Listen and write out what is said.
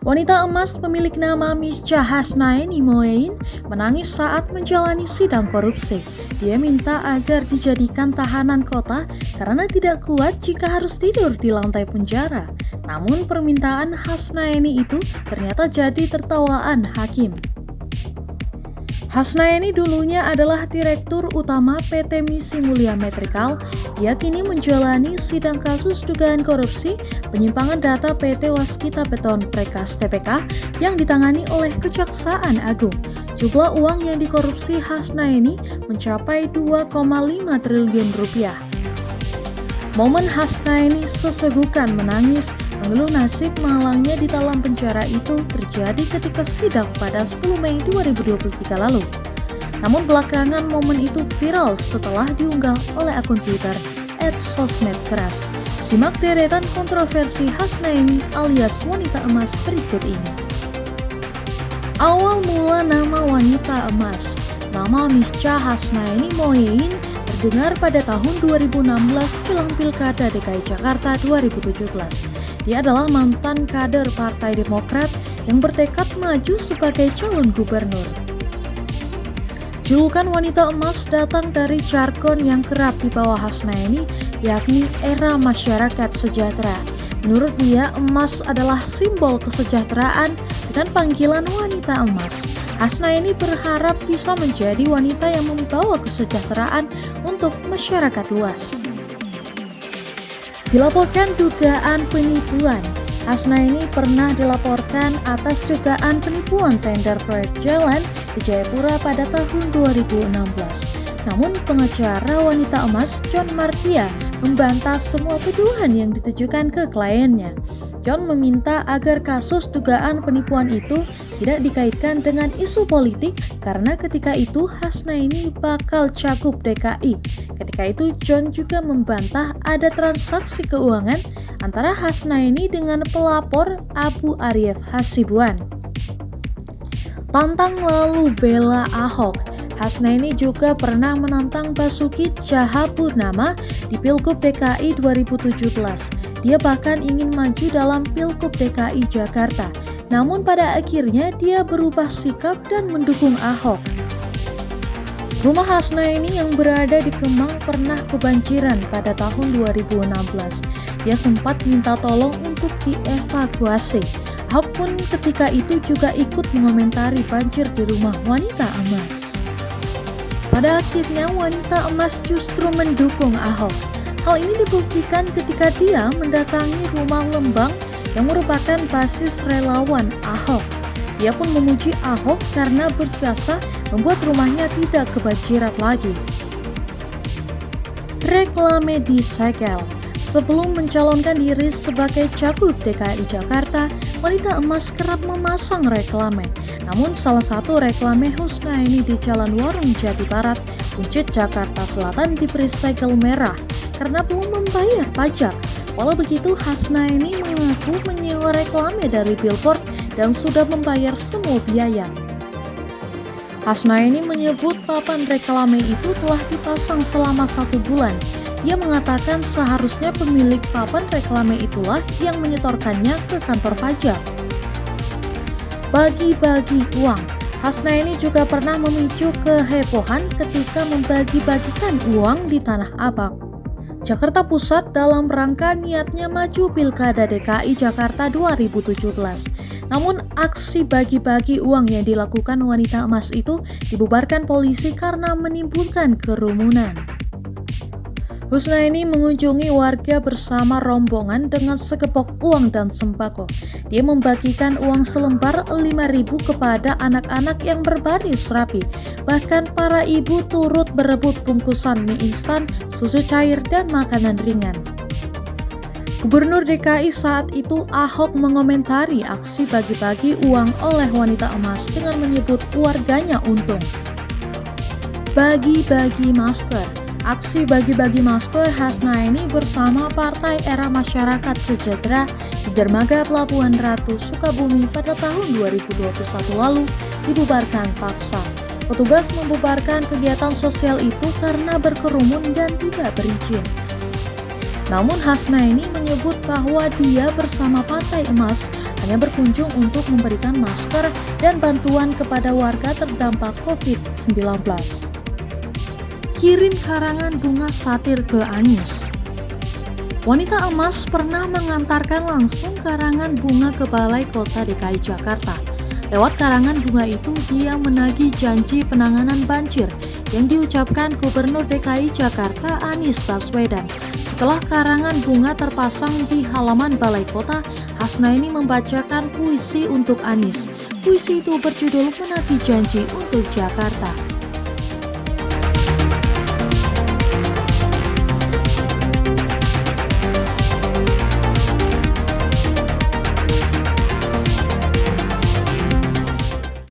Wanita emas pemilik nama Mischa Hasnaini Moein menangis saat menjalani sidang korupsi. Dia minta agar dijadikan tahanan kota karena tidak kuat jika harus tidur di lantai penjara. Namun permintaan Hasnaini itu ternyata jadi tertawaan hakim. Hasnaini dulunya adalah Direktur Utama PT Misi Mulia Metrikal. Dia kini menjalani sidang kasus dugaan korupsi penyimpangan data PT Waskita Beton Precast Tbk yang ditangani oleh Kejaksaan Agung. Jumlah uang yang dikorupsi Hasnaini mencapai 2,5 triliun rupiah. Momen Hasnaini sesegukan menangis mengeluh nasib malangnya di dalam penjara itu terjadi ketika sidang pada 10 Mei 2023 lalu. Namun belakangan momen itu viral setelah diunggah oleh akun Twitter @sosmedkeras. Simak deretan kontroversi Hasnaini alias wanita emas berikut ini. Awal mula nama wanita emas. Nama Mischa Hasnaini Moein terdengar pada tahun 2016 jelang Pilkada DKI Jakarta 2017. Dia adalah mantan kader Partai Demokrat yang bertekad maju sebagai calon gubernur. Julukan wanita emas datang dari jargon yang kerap dibawa Hasnaini, yakni era masyarakat sejahtera. Menurut dia, emas adalah simbol kesejahteraan dengan panggilan wanita emas. Hasnaini berharap bisa menjadi wanita yang membawa kesejahteraan untuk masyarakat luas. Dilaporkan dugaan penipuan. Hasnaini pernah dilaporkan atas dugaan penipuan tender proyek jalan di Jayapura pada tahun 2016. Namun pengacara wanita emas John Martia membantah semua tuduhan yang ditujukan ke kliennya. John meminta agar kasus dugaan penipuan itu tidak dikaitkan dengan isu politik karena ketika itu Hasnaini bakal cagup DKI. Ketika itu John juga membantah ada transaksi keuangan antara Hasnaini dengan pelapor Abu Arif Hasibuan. Tantang lalu bela Ahok. Hasnaini juga pernah menantang Basuki Cahapurnama di Pilgub DKI 2017. Dia bahkan ingin maju dalam Pilgub DKI Jakarta. Namun pada akhirnya dia berubah sikap dan mendukung Ahok. Rumah Hasnaini yang berada di Kemang pernah kebanjiran pada tahun 2016. Dia sempat minta tolong untuk dievakuasi. Ahok pun ketika itu juga ikut mengomentari banjir di rumah wanita emas. Pada akhirnya wanita emas justru mendukung Ahok. Hal ini dibuktikan ketika dia mendatangi rumah Lembang yang merupakan basis relawan Ahok. Dia pun memuji Ahok karena berjasa membuat rumahnya tidak kebanjiran lagi. Reklame disegel. Sebelum mencalonkan diri sebagai cagup DKI Jakarta, wanita emas kerap memasang reklame. Namun salah satu reklame Hasnaini di Jalan Warung Jati Barat, Buncit, Jakarta Selatan diberi segel merah karena belum membayar pajak. Walau begitu, Hasnaini mengaku menyewa reklame dari billboard dan sudah membayar semua biaya. Hasnaini menyebut papan reklame itu telah dipasang selama 1 bulan. Dia mengatakan seharusnya pemilik papan reklame itulah yang menyetorkannya ke kantor pajak. Bagi-bagi uang. Hasnaini juga pernah memicu kehebohan ketika membagi-bagikan uang di Tanah Abang, Jakarta Pusat dalam rangka niatnya maju Pilkada DKI Jakarta 2017. Namun aksi bagi-bagi uang yang dilakukan wanita emas itu dibubarkan polisi karena menimbulkan kerumunan. Hasnaini mengunjungi warga bersama rombongan dengan segepok uang dan sembako. Dia membagikan uang selembar 5.000 kepada anak-anak yang berbaris rapi. Bahkan para ibu turut berebut bungkusan mie instan, susu cair, dan makanan ringan. Gubernur DKI saat itu Ahok mengomentari aksi bagi-bagi uang oleh wanita emas dengan menyebut warganya untung. Bagi-bagi masker. Aksi bagi-bagi masker Hasnaini bersama Partai Era Masyarakat Sejahtera di Dermaga Pelabuhan Ratu Sukabumi pada tahun 2021 lalu dibubarkan paksa. Petugas membubarkan kegiatan sosial itu karena berkerumun dan tidak berizin. Namun Hasnaini menyebut bahwa dia bersama Partai Emas hanya berkunjung untuk memberikan masker dan bantuan kepada warga terdampak COVID-19. Kirim karangan bunga satir ke Anies. Wanita emas pernah mengantarkan langsung karangan bunga ke Balai Kota DKI Jakarta. Lewat karangan bunga itu, dia menagih janji penanganan banjir yang diucapkan Gubernur DKI Jakarta Anies Baswedan. Setelah karangan bunga terpasang di halaman Balai Kota, Hasnaini membacakan puisi untuk Anies. Puisi itu berjudul Menagih Janji untuk Jakarta.